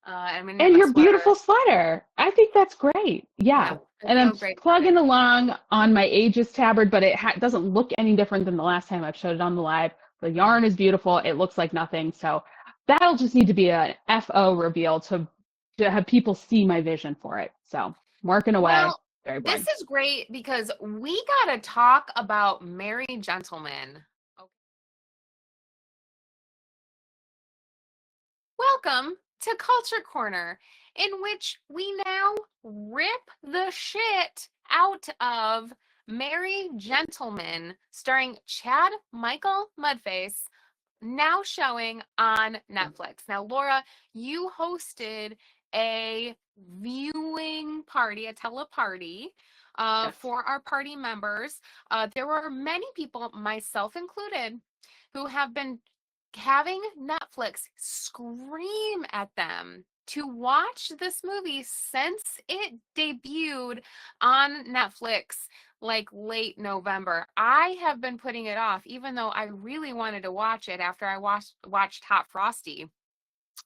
I'm gonna get
And
my
your
sweater.
beautiful sweater. I think that's great. Yeah.
I
And
feel
I'm
great about
plugging
it.
along on my Aegis tabard, but it doesn't look any different than the last time I've showed it on the live. The yarn is beautiful. It looks like nothing. So that'll just need to be an FO reveal to have people see my vision for it. So I'm working away.
Well,
Very
this
boring.
is great because we gotta talk about Merry Gentlemen. Welcome to Culture Corner, in which we now rip the shit out of Merry Gentlemen, starring Chad Michael Mudface, now showing on Netflix. Now, Laura, you hosted a viewing party, a teleparty,
Yes.
for our party members. There were many people, myself included, who have been having Netflix scream at them to watch this movie since it debuted on Netflix like late November. I have been putting it off, even though I really wanted to watch it after I watched Hot Frosty.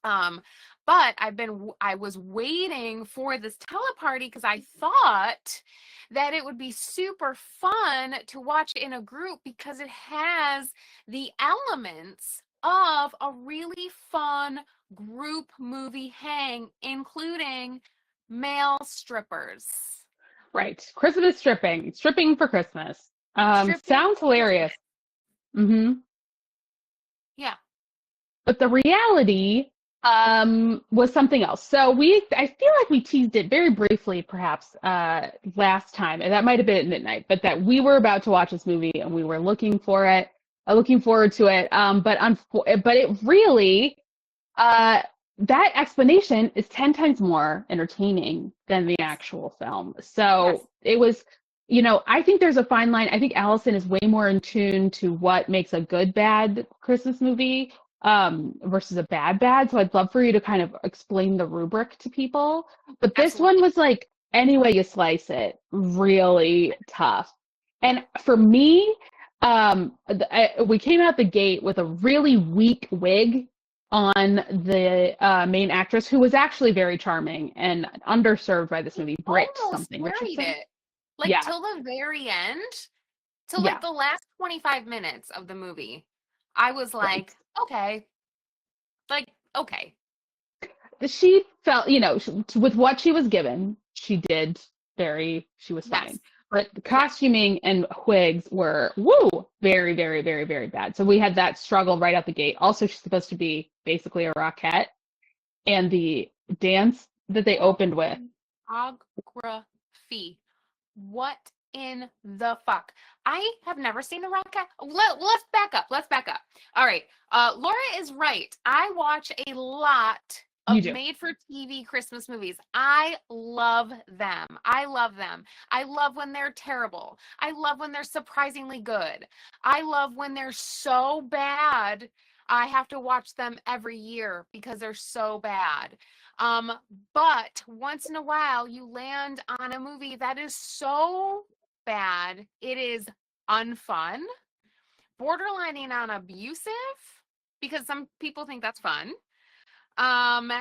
But I was waiting for this teleparty because I thought that it would be super fun to watch in a group because it has the elements of a really fun group movie hang, including male strippers.
Right. Christmas stripping for Christmas.
Stripping
Sounds hilarious. Mm-hmm.
Yeah.
But the reality was something else. So I feel like we teased it very briefly, perhaps last time, and that might have been at midnight. But that we were about to watch this movie and we were looking forward to it. But it really that explanation is 10 times more entertaining than the actual film. So
Yes.
it was, I think there's a fine line. I think Allyson is way more in tune to what makes a good, bad Christmas movie versus a bad. So I'd love for you to kind of explain the rubric to people. But this
Absolutely.
one was like, any way you slice it, really tough. And for me, we came out the gate with a really weak wig on the main actress, who was actually very charming and underserved by this movie, Britt
Almost
something
carried
Richardson.
it. Like
Yeah,
till the very end, till
yeah,
like the last 25 minutes of the movie. I was
right.
like, okay. Like, okay.
She felt, with what she was given, she was
Yes.
fine. But the
Yes.
costuming and wigs were, woo, very, very, very, very bad. So we had that struggle right out the gate. Also, she's supposed to be basically a Rockette. And the dance that they opened with,
Choreography. What in the fuck? I have never seen a Rockette. Let's back up. Let's back up. All right. Laura is right. I watch a lot
you
of
do.
made-for-TV Christmas movies. I love them. I love them. I love when they're terrible. I love when they're surprisingly good. I love when they're so bad. I have to watch them every year because they're so bad. But once in a while, you land on a movie that is so bad, it is unfun, borderlining on abusive, because some people think that's fun. And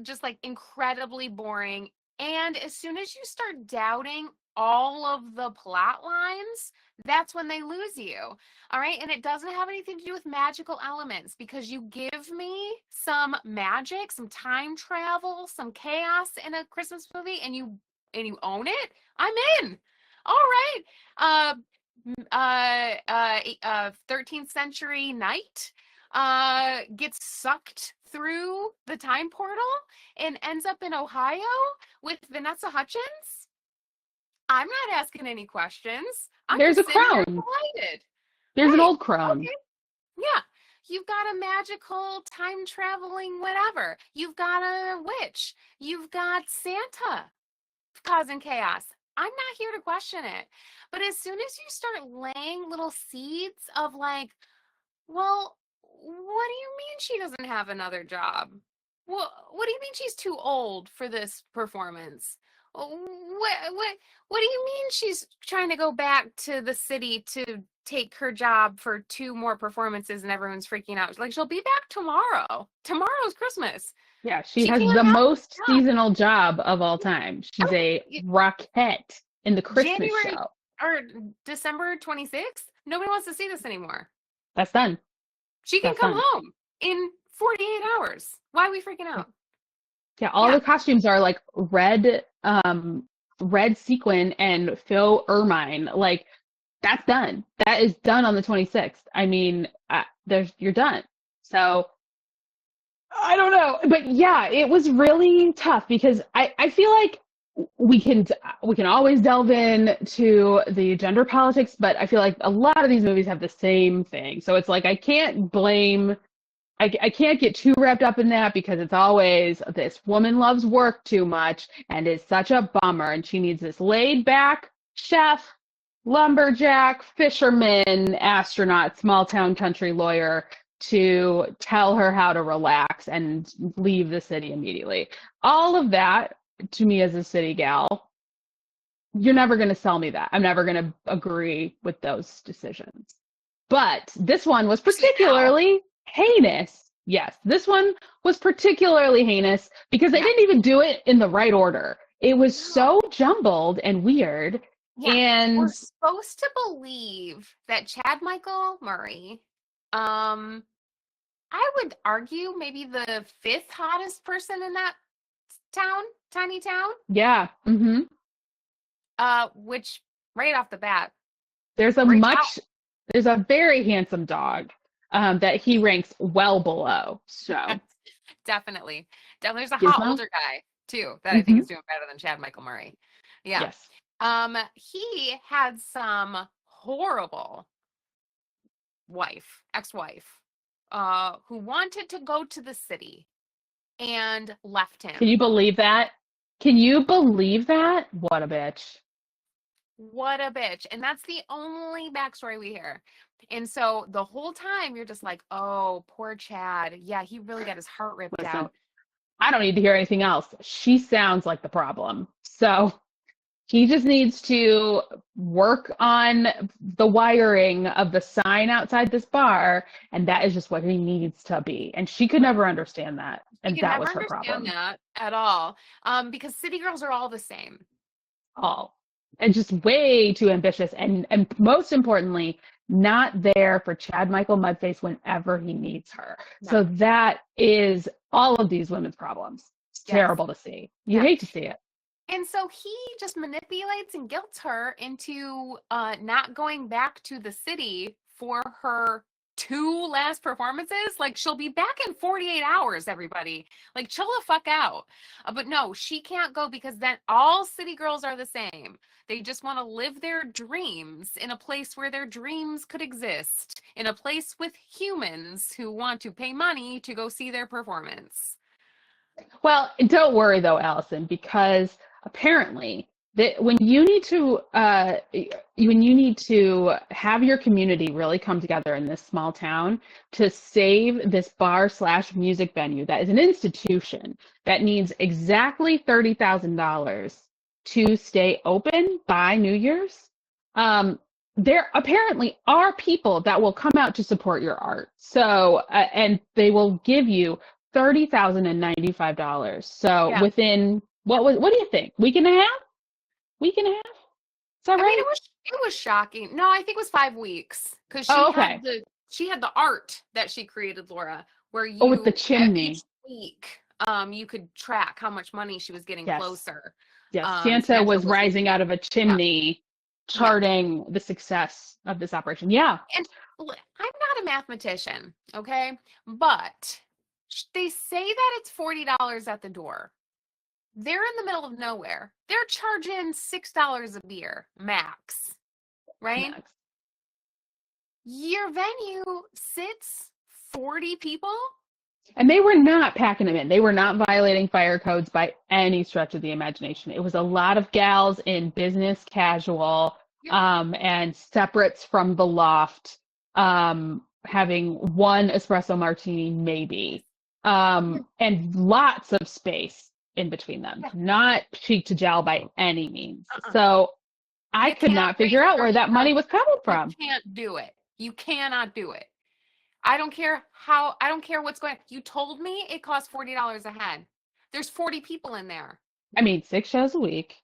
just like incredibly boring. And as soon as you start doubting all of the plot lines, that's when they lose you. All right. And it doesn't have anything to do with magical elements, because you give me some magic, some time travel, some chaos in a Christmas movie, and you own it, I'm in. All right. 13th century knight gets sucked through the time portal and ends up in Ohio with Vanessa Hudgens, I'm not asking any questions. I'm
There's a
just sitting there
crone.
delighted.
There's an
Right.
old crone.
Okay. Yeah. You've got a magical time traveling whatever. You've got a witch. You've got Santa causing chaos. I'm not here to question it. But as soon as you start laying little seeds of like, well, what do you mean she doesn't have another job? What do you mean she's too old for this performance? What do you mean she's trying to go back to the city to take her job for 2 more performances and everyone's freaking out? Like she'll be back tomorrow. Tomorrow's Christmas.
Yeah, she
She
has
can't
the
have
most
a job.
seasonal job of all time. She's a Rockette in the Christmas
January
show.
or December 26th. Nobody wants to see this anymore.
That's done.
She can
That's
come
done.
home in 48 hours. Why are we freaking out?
Yeah, all the costumes are like red sequin and faux ermine. Like that's done. That is done on the 26th. I mean, you're done. So I don't know, but yeah, it was really tough because I feel like we can always delve in to the gender politics, but I feel like a lot of these movies have the same thing. So it's like I can't get too wrapped up in that because it's always this woman loves work too much and is such a bummer and she needs this laid back chef, lumberjack, fisherman, astronaut, small town country lawyer to tell her how to relax and leave the city immediately. All of that, to me as a city gal, you're never going to sell me that. I'm never going to agree with those decisions. But this one was particularly heinous. Yes, this one was particularly heinous because they didn't even do it in the right order. It was so jumbled and weird.
Yeah,
and
we're supposed to believe that Chad Michael Murray, I would argue maybe the 5th hottest person in that tiny town.
Yeah. Mm-hmm.
Which right off the bat,
There's a very handsome dog that he ranks well below. So
definitely. There's a
Gizmo?
hot older guy too that I think is doing better than Chad Michael Murray. Yeah.
Yes.
He had some horrible ex-wife, who wanted to go to the city and left him.
Can you believe that? Can you believe that? What a bitch.
What a bitch. And that's the only backstory we hear. And so the whole time you're just like, oh, poor Chad. Yeah, he really got his heart ripped out.
I don't need to hear anything else. She sounds like the problem. So he just needs to work on the wiring of the sign outside this bar, and that is just what he needs to be. And she could never understand that, and that was her problem.
That at all, because city girls are all the same.
All. And just way too ambitious, and most importantly, not there for Chad Michael Mudface whenever he needs her. No. So that is all of these women's problems. It's terrible to see. You hate to see it.
And so he just manipulates and guilts her into not going back to the city for her 2 last performances. Like, she'll be back in 48 hours, everybody. Like, chill the fuck out. But no, she can't go because then all city girls are the same. They just want to live their dreams in a place where their dreams could exist, in a place with humans who want to pay money to go see their performance.
Well, don't worry though, Allyson, because apparently that when you need to have your community really come together in this small town to save this bar/music venue that is an institution that needs exactly $30,000 to stay open by New Year's, there apparently are people that will come out to support your art. So, and they will give you $30,095. So within what do you think? Week and a half? Week and a half? Is that right?
I mean, it was shocking. No, I think it was 5 weeks because she had the art that she created, Laura, where
with the chimney
each week you could track how much money she was getting closer.
Yes, Santa was rising out of a chimney, charting the success of this operation. Yeah.
And I'm not a mathematician, okay? But They say that it's $40 at the door. They're in the middle of nowhere. They're charging $6 a beer, max, right?
Max.
Your venue sits 40 people.
And they were not packing them in. They were not violating fire codes by any stretch of the imagination. It was a lot of gals in business casual, and separates from the loft, having one espresso martini maybe, and lots of space in between them. Not cheek to jowl by any means. So I could not figure out where that money was coming from.
You can't do it. You cannot do it. I don't care what's going on. You told me it costs $40 a head. There's 40 people in there.
I mean, 6 shows a week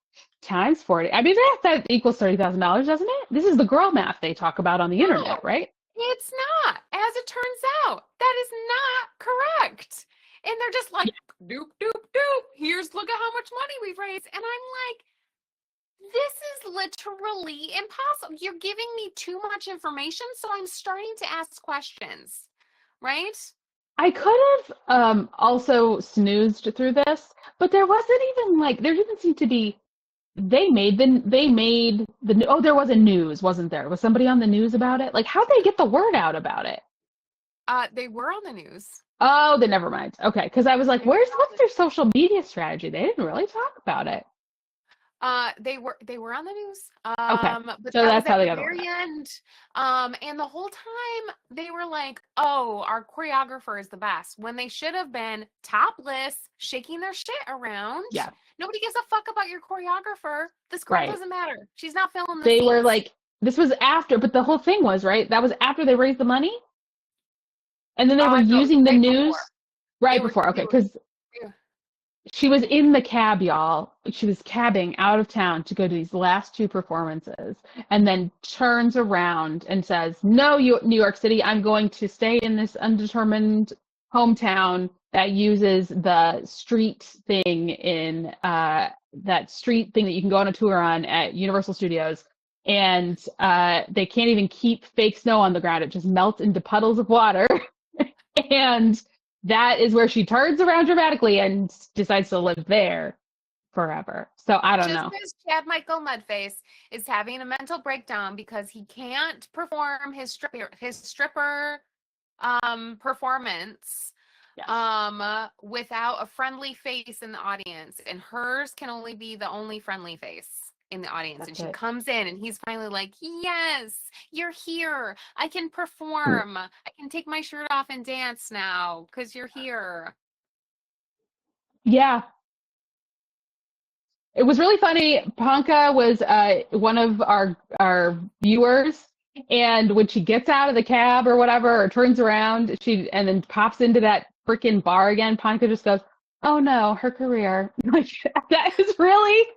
times 40. I mean, that equals $30,000, doesn't it? This is the girl math they talk about on the internet, right?
It's not. As it turns out, that is not correct. And they're just like, doop, doop, doop. Look at how much money we've raised. And I'm like, this is literally impossible. You're giving me too much information, so I'm starting to ask questions, right?
I could have also snoozed through this, but there wasn't even there didn't seem to be. There was a news, wasn't there? Was somebody on the news about it? Like, how'd they get the word out about it?
They were on the news.
Oh, then never mind. Okay, because I was like, what's their social media strategy? They didn't really talk about it.
They were on the news.
Okay.
But
so that's how they
at
got
the very end. And the whole time they were like, "Oh, our choreographer is the best," when they should have been topless, shaking their shit around.
Yeah.
Nobody gives a fuck about your choreographer. This girl doesn't matter. She's not filming the
They
scenes.
were like, this was after, but the whole thing was, right? That was after they raised the money? And then they were using the news right before. Okay, because she was in the cab, y'all. She was cabbing out of town to go to these last 2 performances, and then turns around and says, "No, New York City, I'm going to stay in this undetermined hometown that uses the street thing in that street thing that you can go on a tour on at Universal Studios." And they can't even keep fake snow on the ground. It just melts into puddles of water. And that is where she turns around dramatically and decides to live there forever. So I don't know.
Just as Chad Michael Mudface is having a mental breakdown because he can't perform his stripper performance without a friendly face in the audience, and hers can only be the only friendly face in the audience. And she comes in and he's finally like, "Yes, you're here. I can perform. I can take my shirt off and dance now because you're here."
Yeah. It was really funny. Panka was one of our viewers, and when she gets out of the cab or whatever, or turns around, and then pops into that freaking bar again, Panka just goes, "Oh no, her career." Like, that's really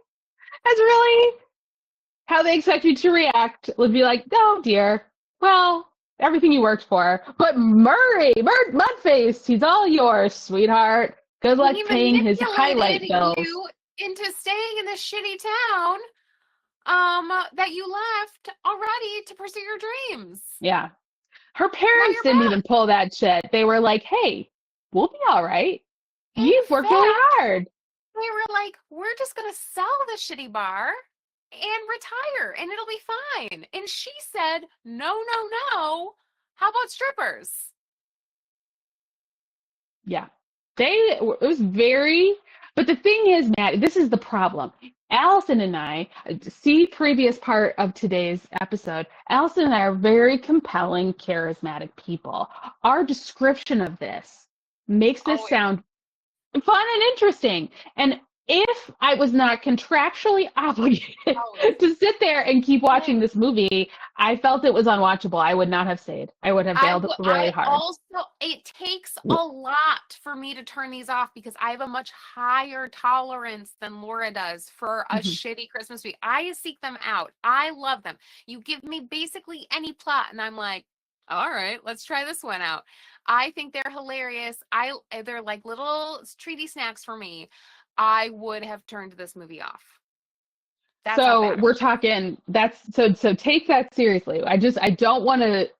how they expect you to react. Would be like, "Oh dear, well, everything you worked for." But Mudface, he's all yours, sweetheart. Good luck paying his highlight bills.
You into staying in this shitty town that you left already to pursue your dreams.
Yeah. Her parents didn't even pull that shit. They were like, "Hey, we'll be all right. You've worked really hard."
They were like, "We're just going to sell the shitty bar and retire and it'll be fine." And she said, "No, no, no. How about strippers?"
Yeah. It was very, but the thing is, Matt, this is the problem. Allyson and I, see previous part of today's episode, Allyson and I are very compelling, charismatic people. Our description of this makes this sound fun and interesting. And if I was not contractually obligated to sit there and keep watching this movie, I felt it was unwatchable. I would not have stayed. I would have bailed really hard.
Also, it takes a lot for me to turn these off because I have a much higher tolerance than Laura does for a shitty Christmas movie. I seek them out. I love them. You give me basically any plot and I'm like, all right, let's try this one out. I think they're hilarious. They're like little treaty snacks for me. I would have turned this movie off. That's
so we're talking, so take that seriously. I don't want to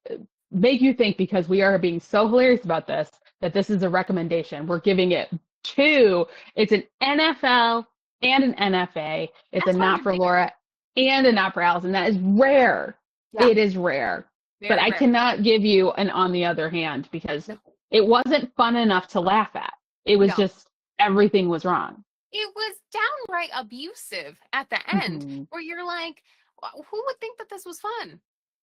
make you think, because we are being so hilarious about this, that this is a recommendation. We're giving it two. It's an NFL and an NFA. It's
That's
a
what
not
I'm
for
thinking.
Laura and a not for Allison. That is rare.
Yeah.
It is rare. But
Very
I
rare.
cannot give you an on the other hand because
No.
it wasn't fun enough to laugh at. It was
No.
just everything was wrong.
It was downright abusive at the end,
Mhm.
where you're like, who would think that this was fun?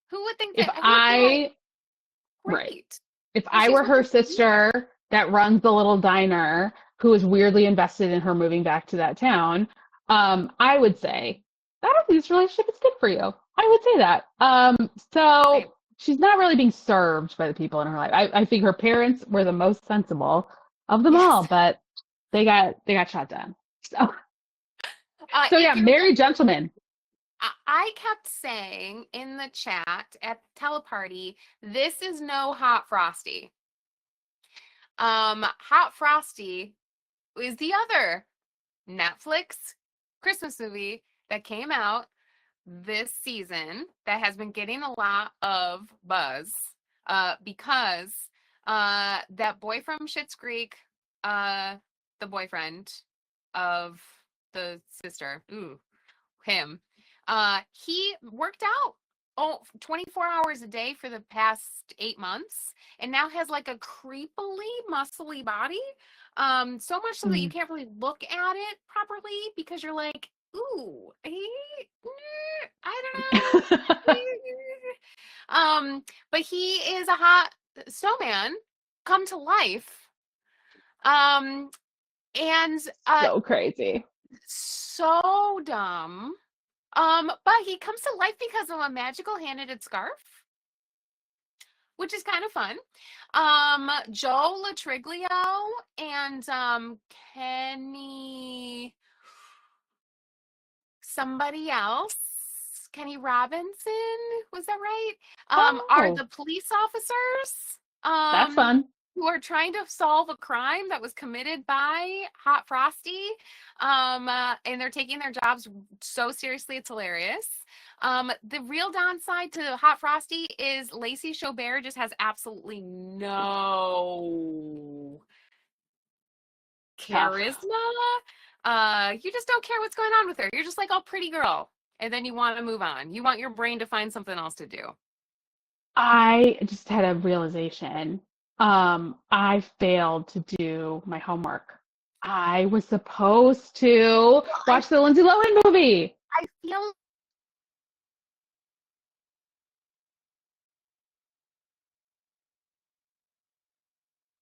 Who would think
If
that her dad,
right.
great.
If
And
I
she's
were
with
her
this dude.
sister that runs the little diner who is weirdly invested in her moving back to that town, I would say, I don't think this relationship is good for you. I would say that.
Same.
So she's not really being served by the people in her life. I think her parents were the most sensible of them all,
Yes.
but they got shot down. So
If
yeah,
you
married
remember,
gentleman.
I kept saying in the chat at the teleparty, this is no Hot Frosty. Hot Frosty is the other Netflix Christmas movie that came out this season that has been getting a lot of buzz because that boy from Schitt's Creek, the boyfriend of the sister, him, he worked out 24 hours a day for the past 8 months and now has like a creepily muscly body, so much so that you
Mm.
can't really look at it properly because you're like, ooh, I don't know. But he is a hot snowman come to life. And
So crazy.
so dumb. But he comes to life because of a magical hand-knitted scarf, which is kind of fun. Joe Latriglio and Kenny somebody else, Kenny Robinson, was that right? Are
Oh,
the police officers
that's fun.
who are trying to solve a crime that was committed by Hot Frosty. And they're taking their jobs so seriously, it's hilarious. The real downside to Hot Frosty is Lacey Chabert just has absolutely no
Tough.
charisma. You just don't care what's going on with her. You're just like, oh, pretty girl. And then you want to move on. You want your brain to find something else to do.
I just had a realization. I failed to do my homework. I was supposed to
I,
watch the Lindsay Lohan movie.
I feel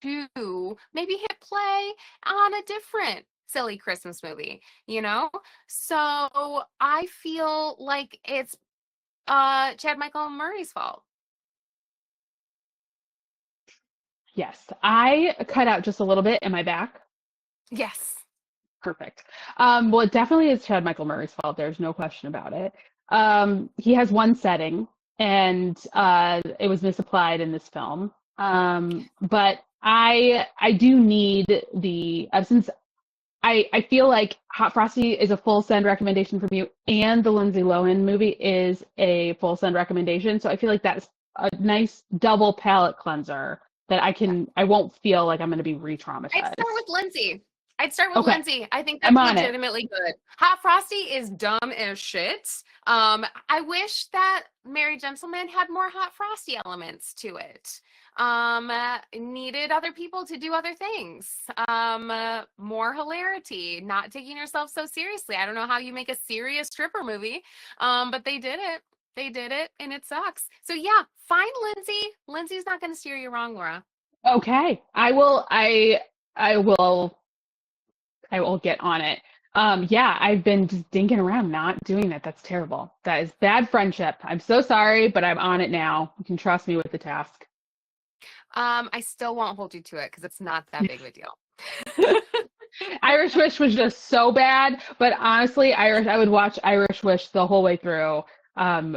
to maybe hit play on a different silly Christmas movie, you know? So I feel like it's Chad Michael Murray's fault.
Yes, I cut out just a little bit. Am I back?
Yes.
Perfect. Well, it definitely is Chad Michael Murray's fault. There's no question about it. He has one setting, and it was misapplied in this film. But I do need the since I feel like Hot Frosty is a full send recommendation from you, and the Lindsay Lohan movie is a full send recommendation. So I feel like that's a nice double palate cleanser that I won't feel like I'm going to be
I'd start
re-traumatized.
with Lindsay. I'd start with
Okay,
Lindsay. I think
I'm
that's
on it.
legitimately good. Hot Frosty is dumb as shit. I wish that Merry Gentleman had more Hot Frosty elements to it. Needed other people to do other things. More hilarity, not taking yourself so seriously. I don't know how you make a serious stripper movie, but they did it. They did it, and it sucks. So yeah, find Lindsay. Lindsay's not going to steer you wrong, Laura.
Okay, I will. I will. I will get on it. Yeah, I've been just dinking around, not doing that. That's terrible. That is bad friendship. I'm so sorry, but I'm on it now. You can trust me with the task.
I still won't hold you to it because it's not that big of a deal.
Irish Wish was just so bad, but honestly, I would watch Irish Wish the whole way through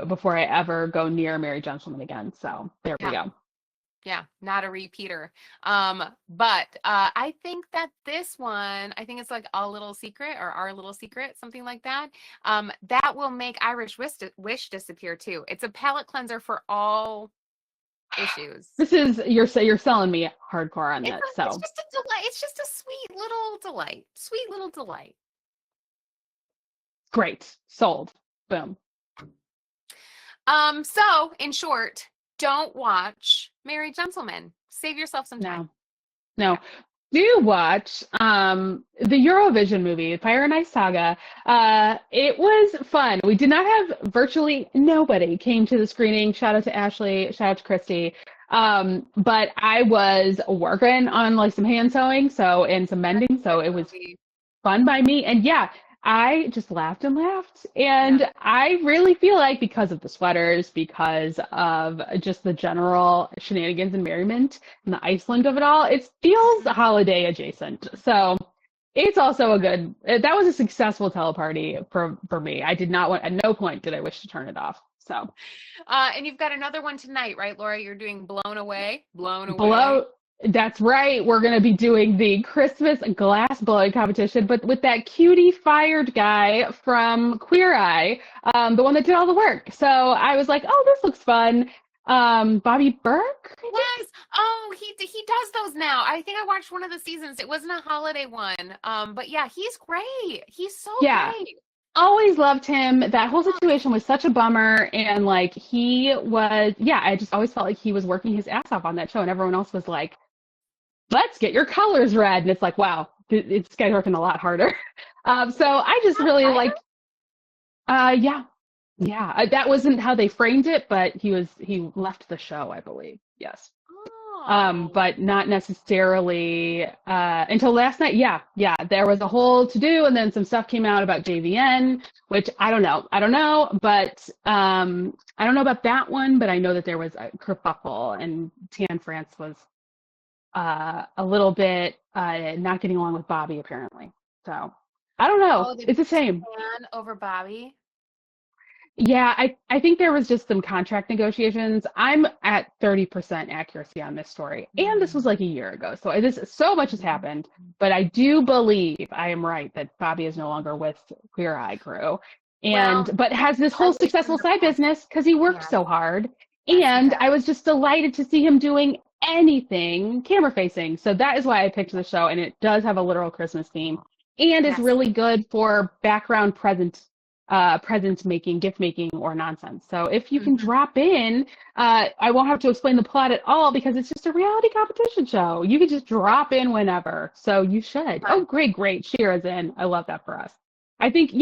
before I ever go near Mary Gentleman again. So there we
Yeah,
go.
yeah, not a repeater. But I think that this one, I think it's like a little secret or our little secret, something like that. That will make Irish Wish disappear too. It's a palate cleanser for all issues.
You're selling me hardcore on this.
It's just a delight. It's just a sweet little delight. Sweet little delight.
Great. Sold. Boom.
So in short, don't watch Married Gentlemen. Save yourself some time.
No. Do watch the Eurovision movie, Fire and Ice Saga. It was fun. We did not have virtually nobody came to the screening. Shout out to Ashley, shout out to Christy. But I was working on like some hand sewing, and some mending, so it was fun by me. And yeah, I just laughed and laughed. And
Yeah.
I really feel like because of the sweaters, because of just the general shenanigans and merriment and the Iceland of it all, it feels holiday adjacent. So it's also that was a successful teleparty for me. I did not want, at no point did I wish to turn it off. So,
and you've got another one tonight, right, Laura? You're doing Blown Away. Blown Away.
That's right. We're going to be doing the Christmas glass blowing competition, but with that cutie fired guy from Queer Eye, the one that did all the work. So I was like, oh, this looks fun. Bobby Burke?
Yes. Oh, he does those now. I think I watched one of the seasons. It wasn't a holiday one. But yeah, he's great. He's so great.
Always loved him. That whole situation was such a bummer. And like I just always felt like he was working his ass off on that show. And everyone else was like, let's get your colors red. And it's like, wow, this guy's working a lot harder. So I just really liked, that wasn't how they framed it, but he left the show, I believe. Yes. But not necessarily until last night. Yeah, there was a whole to do, and then some stuff came out about JVN, which I don't know, but I don't know about that one, but I know that there was a kerfuffle, and Tan France was a little bit not getting along with Bobby apparently. So I don't know. It's a shame.
Tan over Bobby.
Yeah, I think there was just some contract negotiations. I'm at 30% accuracy on this story. And this was like a year ago. So so much has happened. But I do believe I am right that Bobby is no longer with Queer Eye Crew. But has this whole successful side business because he worked so hard. And I was just delighted to see him doing anything camera facing. So that is why I picked the show. And it does have a literal Christmas theme and is really good for background present making, gift making, or nonsense. So if you can drop in, I won't have to explain the plot at all because it's just a reality competition show. You can just drop in whenever. So you should. Oh, great. Shira's in. I love that for us. I think,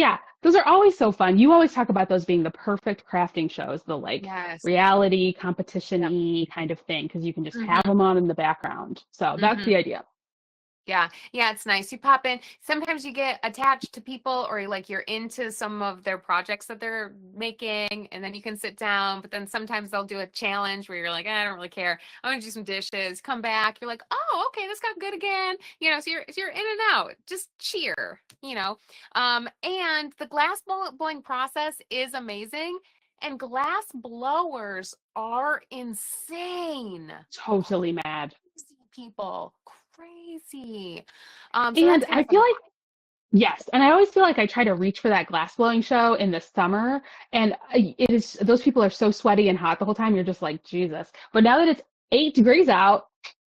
those are always so fun. You always talk about those being the perfect crafting shows, the reality competition-y kind of thing, because you can just have them on in the background. So that's the idea.
Yeah, it's nice. You pop in. Sometimes you get attached to people or you're into some of their projects that they're making, and then you can sit down. But then sometimes they'll do a challenge where you're like, I don't really care. I'm gonna do some dishes. Come back. You're like, oh, okay, this got good again. So you're in and out. Just cheer. And the glass blowing process is amazing. And glass blowers are insane.
Totally mad.
People. Crazy.
And I feel like, yes, and I always feel like I try to reach for that glass blowing show in the summer, and those people are so sweaty and hot the whole time. You're just like, Jesus. But now that it's 8 degrees out,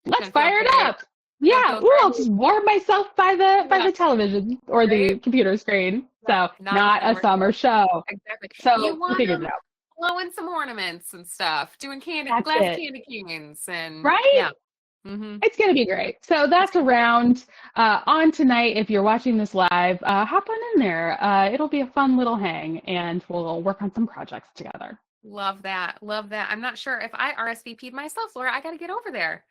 let's fire it up. Yeah, I'll just warm myself by the television or the computer screen. So not a summer show.
Exactly.
So we figured it out.
Blowing some ornaments and stuff, doing glass candy canes, and
right.
Yeah.
It's going to be great. So that's around on tonight. If you're watching this live, hop on in there. It'll be a fun little hang, and we'll work on some projects together.
Love that. I'm not sure if I RSVP'd myself, Laura. I got to get over there.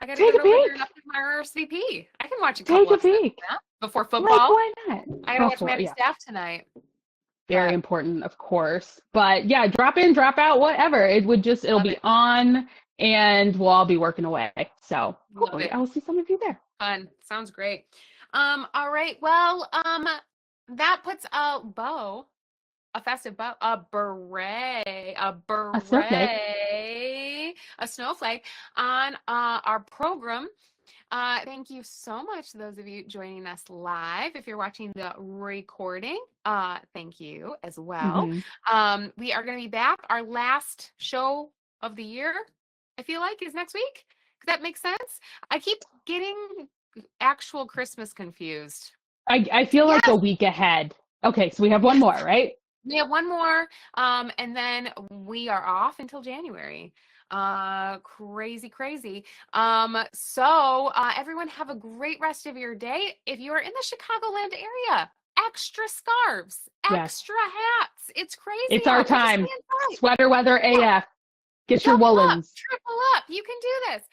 I got to
get
over
there
and update my RSVP. I can watch a
couple
of
peek.
Before football.
Like, why not?
I got to watch Maddie Staff tonight.
Very important, of course. But yeah, drop in, drop out, whatever. It'll be on. And we'll all be working away. So hopefully I will see some of you there.
Fun. Sounds great. All right. Well, that puts a festive bow, a beret, a snowflake on our program. Thank you so much to those of you joining us live. If you're watching the recording, thank you as well. We are going to be back. Our last show of the year I feel like is next week. Does that make sense? I keep getting actual Christmas confused.
I feel like a
Yes,
week ahead. Okay, so we have one more, right?
we have one more, and then we are off until January. Crazy, crazy. Everyone have a great rest of your day. If you are in the Chicagoland area, extra scarves,
Yes.
extra hats. It's crazy
It's our
out. We'll just
time.
stay inside.
Sweater weather
Yeah,
AF. Get your
double up,
woolens.
triple up. You can do this.